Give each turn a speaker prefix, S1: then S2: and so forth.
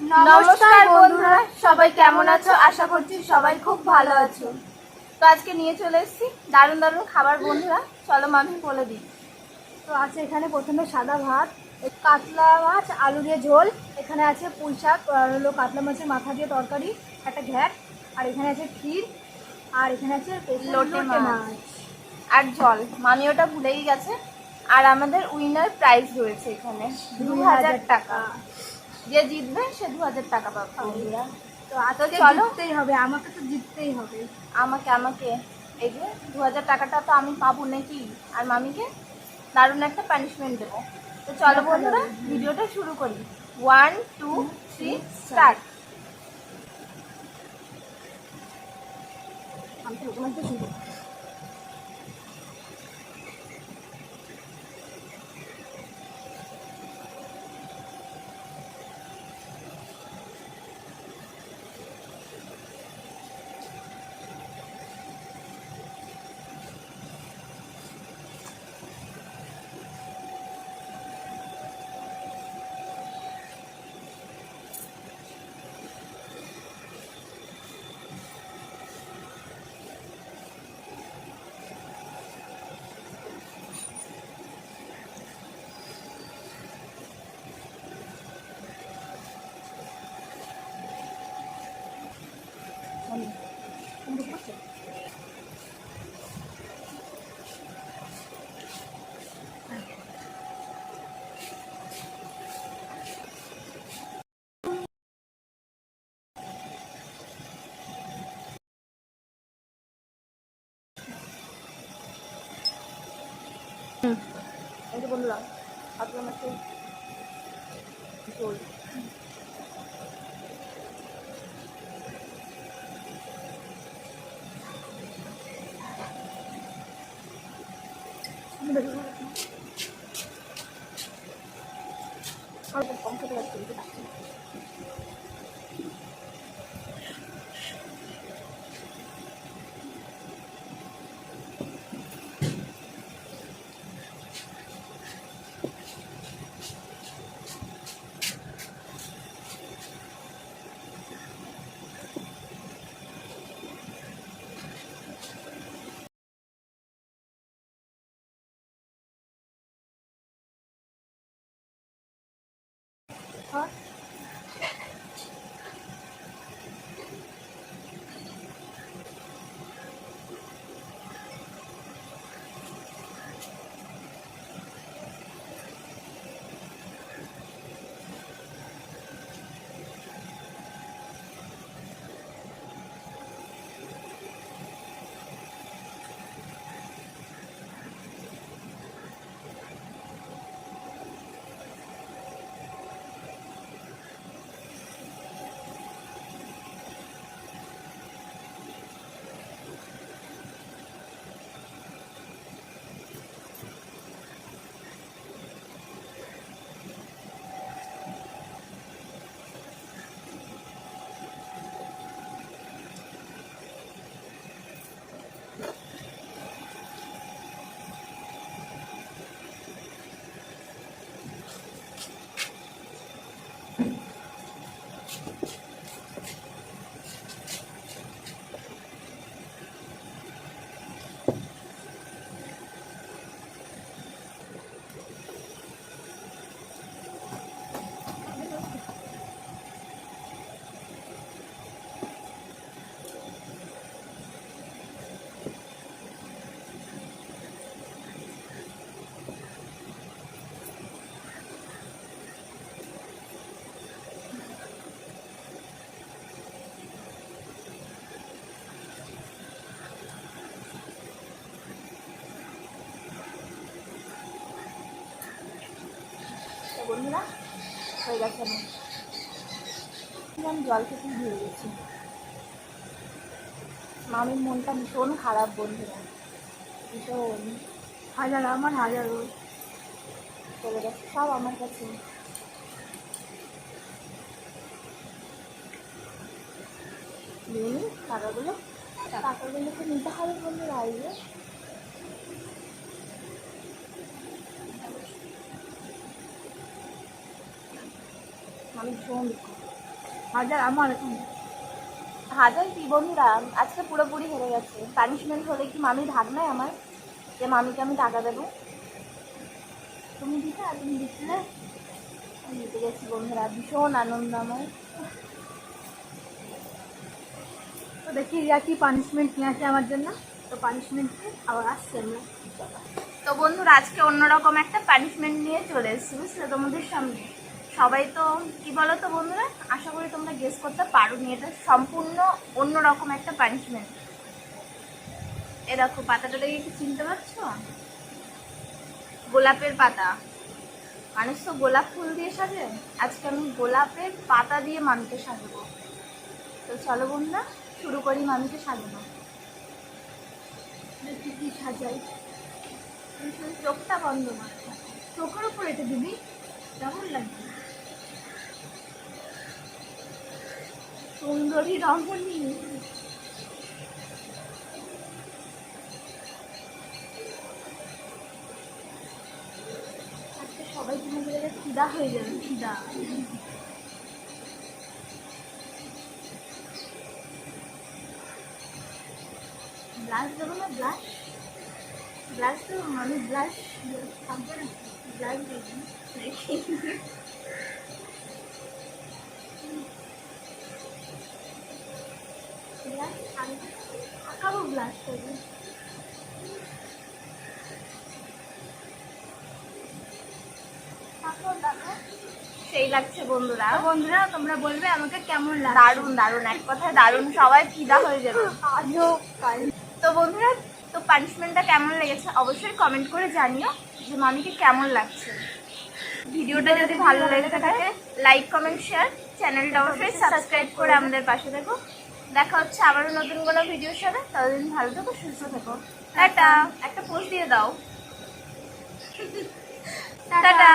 S1: নমস্কার বন্ধুরা, সবাই কেমন আছো? আশা করছি সবাই খুব ভালো আছো। তো আজকে নিয়ে চলে এসেছি দারুণ দারুণ খাবার বন্ধুরা, চলো মামি বলে দিই।
S2: তো আছে এখানে প্রথমে সাদা ভাত, কাতলা মাছ আলু দিয়ে ঝোল, এখানে আছে পুঁই শাক আর হলো কাতলা মাছের মাথা দিয়ে তরকারি, একটা ঘ্যাট, আর এখানে আছে ক্ষীর, আর এখানে আছে
S1: লোটে
S2: লোটে
S1: মাছ
S2: মাছ
S1: আর জল। মামি ওটা ভুলেই গেছে। আর আমাদের উইনার প্রাইজ রয়েছে এখানে 2000 টাকা। যে জিতবে সে 2000 টাকা পাবে বন্ধুরা।
S2: তো আজকে
S1: চলো।
S2: জিততেই হবে, আমাকে তো জিততেই হবে।
S1: আমাকে এই যে 2000 টাকাটা তো আমি পাবো নাকি, আর মামিকে দারুণ একটা পানিশমেন্ট দেবো। তো চলো বন্ধুরা, ভিডিওটা শুরু করি। 1 2 3 স্টার্ট।
S2: আমি তো তোমার তো শুনবো।
S1: এই যে বন্ধুরা, কাতলা মাছের ঝোল। অল্প কম খেতে পারছি। বন্ধুরা হয়ে গেছে। আমি জল খেতে ভুলে গেছি। মামির মনটা ভীষণ খারাপ বন্ধুরা, ভীষণ।
S2: আমার হাজার
S1: চলে গেছে সব আমার কাছে। নিয়ে নিই টাকাগুলো তো নিতে হবে বন্ধুরা। আইলে আমি ভীষণ দুঃখ।
S2: হাজার আমার এখানে।
S1: হাজার কি বন্ধুরা, আজকে পুরোপুরি হেরে গেছে। পানিশমেন্ট হলে কি মামি ভাগ নেয় আমার, যে মামিকে আমি টাকা দেবো? তুমি দিতে, আর তুমি দিচ্ছিলে, আমি দিতে গেছি বন্ধুরা। ভীষণ আনন্দ আমার।
S2: তো দেখি রিয়া কি পানিশমেন্ট নিয়ে আসে আমার জন্য। তো পানিশমেন্ট আবার আসছে আমরা।
S1: তো বন্ধুরা আজকে অন্যরকম একটা পানিশমেন্ট নিয়ে চলে এসেছি, বুঝলে, তোমাদের সামনে। সবাই তো কি বলো তো বন্ধুরা, আশা করি তোমরা গেস করতে পারো নি, এটা সম্পূর্ণ অন্যরকম একটা পানিশমেন্ট। এ দেখো পাতাটা দেখে কি চিনতে পারছো? গোলাপের পাতা। মানুষ তো গোলাপ ফুল দিয়ে সাজে, আজকে আমি গোলাপের পাতা দিয়ে মামিকে সাজাবো। তো চলো বন্ধুরা শুরু করি মামিকে সাজানো।
S2: দেখি কি সাজাই।
S1: তুমি শুধু চোখটা বন্ধ করো।
S2: চোখের উপর এটা দিবি, কেমন লাগবে?
S1: সুন্দরী রমণী।
S2: আজকে সবাই তোমাদের কাছে ফিদা হয়ে যাবে, ফিদা।
S1: ব্লাশ দেবো না? ব্লাশ, ব্লাশ দেবো আমি। ব্লাশ
S2: থাকবে না,
S1: ব্লাশ দেবো দেখি।
S2: ব্লাশ থাকবে, আঁকাবো ব্লাশ করবে।
S1: সেই লাগছে বন্ধুরা।
S2: তো বন্ধুরা তোমরা বলবে আমাকে কেমন লাগে।
S1: দারুণ দারুণ, এক কথায় দারুণ, সবাই ফিদা হয়ে যাবে।
S2: আজও কাল।
S1: তো বন্ধুরা, তো পানিশমেন্টটা কেমন লেগেছে অবশ্যই কমেন্ট করে জানিও, যে মামিকে কেমন লাগছে। ভিডিওটা যদি ভালো লেগে থাকে লাইক কমেন্ট শেয়ার, চ্যানেলটা অবশ্যই সাবস্ক্রাইব করে আমাদের পাশে থেকো। দেখা হচ্ছে আবারও নতুন কোনো ভিডিওর সাথে। ততদিন ভালো থেকো, সুস্থ থেকো। টাটা। একটা পোস্ট দিয়ে দাও। টাটা।